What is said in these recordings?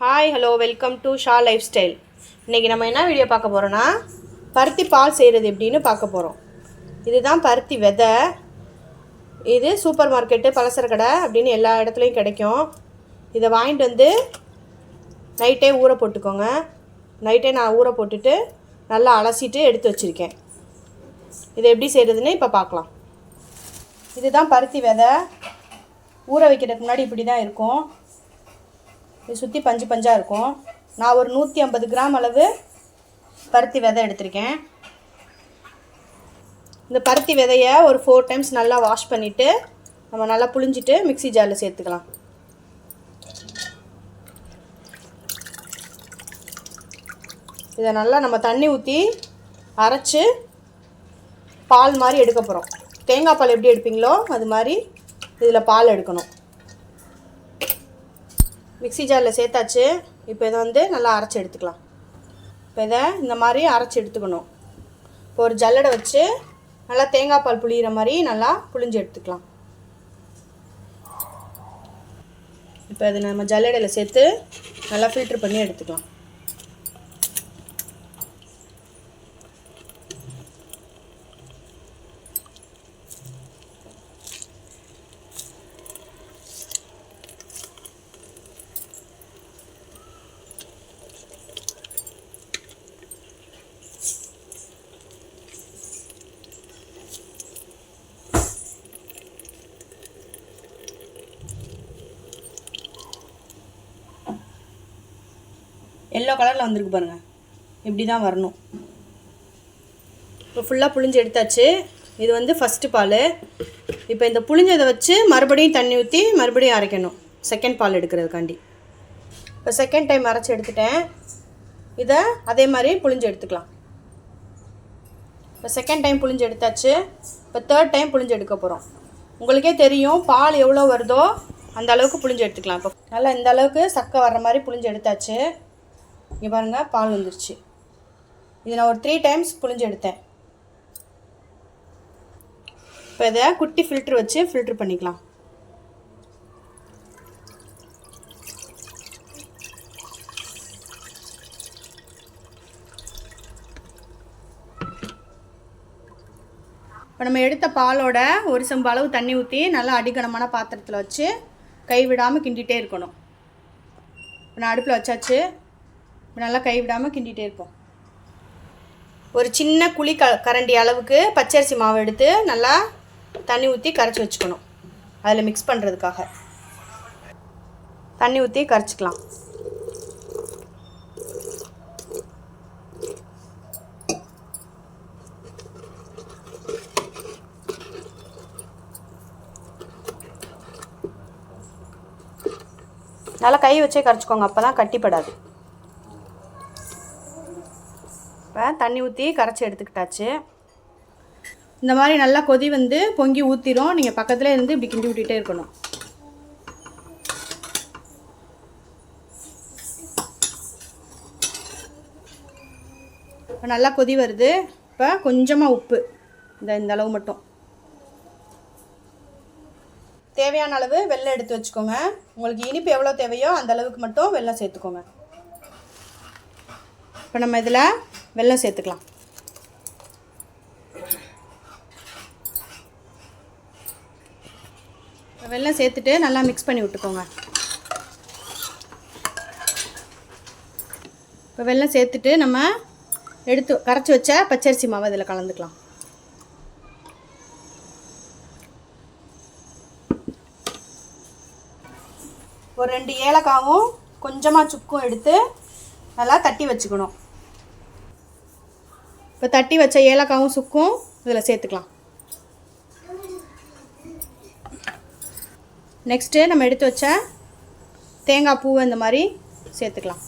Hi hello welcome to Shah life style. இன்றைக்கி நம்ம என்ன வீடியோ பார்க்க போகிறோன்னா பருத்தி பால் செய்கிறது எப்படின்னு பார்க்க போகிறோம். இதுதான் பருத்தி விதை. இது சூப்பர் மார்க்கெட்டு, பலசர கடை அப்படின்னு எல்லா இடத்துலையும் கிடைக்கும். இதை வாங்கிட்டு வந்து நைட்டே ஊற போட்டுக்கோங்க. நைட்டே நான் ஊற போட்டுட்டு நல்லா அலசிட்டு எடுத்து வச்சுருக்கேன். இதை எப்படி செய்கிறதுன்னு இப்போ பார்க்கலாம். இதுதான் பருத்தி விதை. ஊற வைக்கிறதுக்கு முன்னாடி இப்படி தான் இருக்கும். இது சுற்றி பஞ்சு பஞ்சாக இருக்கும். நான் ஒரு 150 கிராம் அளவு பருத்தி விதை எடுத்திருக்கேன். இந்த பருத்தி விதையை ஒரு 4 டைம்ஸ் நல்லா வாஷ் பண்ணிவிட்டு நம்ம நல்லா புழிஞ்சிட்டு மிக்ஸி ஜாரில் சேர்த்துக்கலாம். இதை நல்லா நம்ம தண்ணி ஊற்றி அரைச்சி பால் மாதிரி எடுக்க போகிறோம். தேங்காய் பால் எப்படி எடுப்பீங்களோ அது மாதிரி இதில் பால் எடுக்கணும். மிக்ஸி ஜாரில் சேர்த்தாச்சு. இப்போ இதை வந்து நல்லா அரைச்சி எடுத்துக்கலாம். இப்போ இதை இந்த மாதிரி அரைச்சி எடுத்துக்கணும். இப்போ ஒரு ஜல்லடை வச்சு நல்லா தேங்காய் பால் புளிகிற மாதிரி நல்லா புளிஞ்சு எடுத்துக்கலாம். இப்போ இதை நம்ம ஜல்லடையில் சேர்த்து நல்லா ஃபில்ட்ரு பண்ணி எடுத்துக்கலாம். எல்லோ கலரில் வந்திருக்கு பாருங்கள். இப்படி தான் வரணும். இப்போ ஃபுல்லாக புழிஞ்சு எடுத்தாச்சு. இது வந்து ஃபஸ்ட்டு பால். இப்போ இந்த புழிஞ்சதை வச்சு மறுபடியும் தண்ணி ஊற்றி மறுபடியும் அரைக்கணும், செகண்ட் பால் எடுக்கிறதுக்காண்டி. இப்போ செகண்ட் டைம் அரைச்சி எடுத்துட்டேன். இதை அதே மாதிரி புழிஞ்சு எடுத்துக்கலாம். இப்போ செகண்ட் டைம் புழிஞ்சு எடுத்தாச்சு. இப்போ தேர்ட் டைம் புழிஞ்சு எடுக்க போகிறோம். உங்களுக்கே தெரியும் பால் எவ்வளோ வருதோ அந்த அளவுக்கு புழிஞ்சு எடுத்துக்கலாம். இப்போ நல்லா இந்த அளவுக்கு சக்கை வர்ற மாதிரி புழிஞ்சு எடுத்தாச்சு. இங்கே பாருங்கள், பால் வந்துருச்சு. இது நான் ஒரு 3 டைம்ஸ் புழிஞ்சு எடுத்தேன். இப்போ இதை குட்டி ஃபில்ட்ரு வச்சு ஃபில்ட்ரு பண்ணிக்கலாம். இப்போ நம்ம எடுத்த பாலோட ஒரு செம்பு அளவு தண்ணி ஊற்றி நல்லா அடிக்கனமான பாத்திரத்தில் வச்சு கைவிடாமல் கிண்டிகிட்டே இருக்கணும். இப்போ நான் அடுப்பில் வச்சாச்சு. நல்லா கைவிடாமல் கிண்டிகிட்டே இருப்போம். ஒரு சின்ன குழி கரண்டி அளவுக்கு பச்சரிசி மாவு எடுத்து நல்லா தண்ணி ஊற்றி கரைச்சி வச்சுக்கணும். அதில் மிக்ஸ் பண்ணுறதுக்காக தண்ணி ஊற்றி கரைச்சிக்கலாம். நல்லா கை வச்சே கரைச்சிக்கோங்க, அப்போ தான் கட்டிப்படாது. இப்போ தண்ணி ஊற்றி கரைச்சி எடுத்துக்கிட்டாச்சு. இந்த மாதிரி நல்லா கொதி வந்து பொங்கி ஊற்றிடும். நீங்கள் பக்கத்தில் இருந்து இப்படி கிண்டி விட்டுட்டே இருக்கணும். இப்போ நல்லா கொதி வருது. இப்போ கொஞ்சமாக உப்பு, இந்த அளவு மட்டும். தேவையான அளவு வெல்லம் எடுத்து வச்சுக்கோங்க. உங்களுக்கு இனிப்பு எவ்வளோ தேவையோ அந்த அளவுக்கு மட்டும் வெல்லம் சேர்த்துக்கோங்க. இப்போ நம்ம இதில் வெல்லம் சேர்த்துக்கலாம். வெல்லம் சேர்த்துட்டு நல்லா மிக்ஸ் பண்ணி விட்டுக்கோங்க. இப்போ வெல்லம் சேர்த்துட்டு நம்ம எடுத்து கரைச்சி வச்ச பச்சரிசி மாவை இதில் கலந்துக்கலாம். ஒரு 2 ஏலக்காவும் கொஞ்சமாக சுக்கும் எடுத்து நல்லா தட்டி வச்சுக்கணும். இப்போ தட்டி வச்ச ஏலக்காவும் சுக்கும் இதில் சேர்த்துக்கலாம். நெக்ஸ்ட்டு நம்ம எடுத்து வச்ச தேங்காய் பூவை இந்த மாதிரி சேர்த்துக்கலாம்.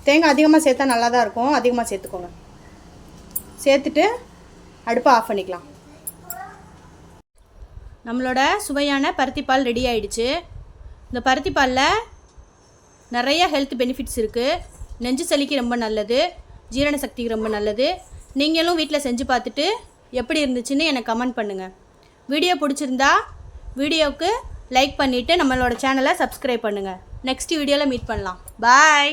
தேங்காய் அதிகமாக சேர்த்தா நல்லா தான் இருக்கும், அதிகமாக சேர்த்துக்கோங்க. சேர்த்துட்டு அடுப்பை ஆஃப் பண்ணிக்கலாம். நம்மளோட சுவையான பருத்திப்பால் ரெடி ஆகிடுச்சு. இந்த பருத்திப்பாலில் நிறைய ஹெல்த் பெனிஃபிட்ஸ் இருக்குது. நெஞ்சு சளிக்கு ரொம்ப நல்லது, ஜீரண சக்திக்கு ரொம்ப நல்லது. நீங்களும் வீட்டில் செஞ்சு பார்த்துட்டு எப்படி இருந்துச்சுன்னு எனக்கு கமெண்ட் பண்ணுங்கள். வீடியோ பிடிச்சிருந்தா வீடியோவுக்கு லைக் பண்ணிவிட்டு நம்மளோட சேனலை சப்ஸ்கிரைப் பண்ணுங்கள். நெக்ஸ்ட் வீடியோவில் மீட் பண்ணலாம். பாய்.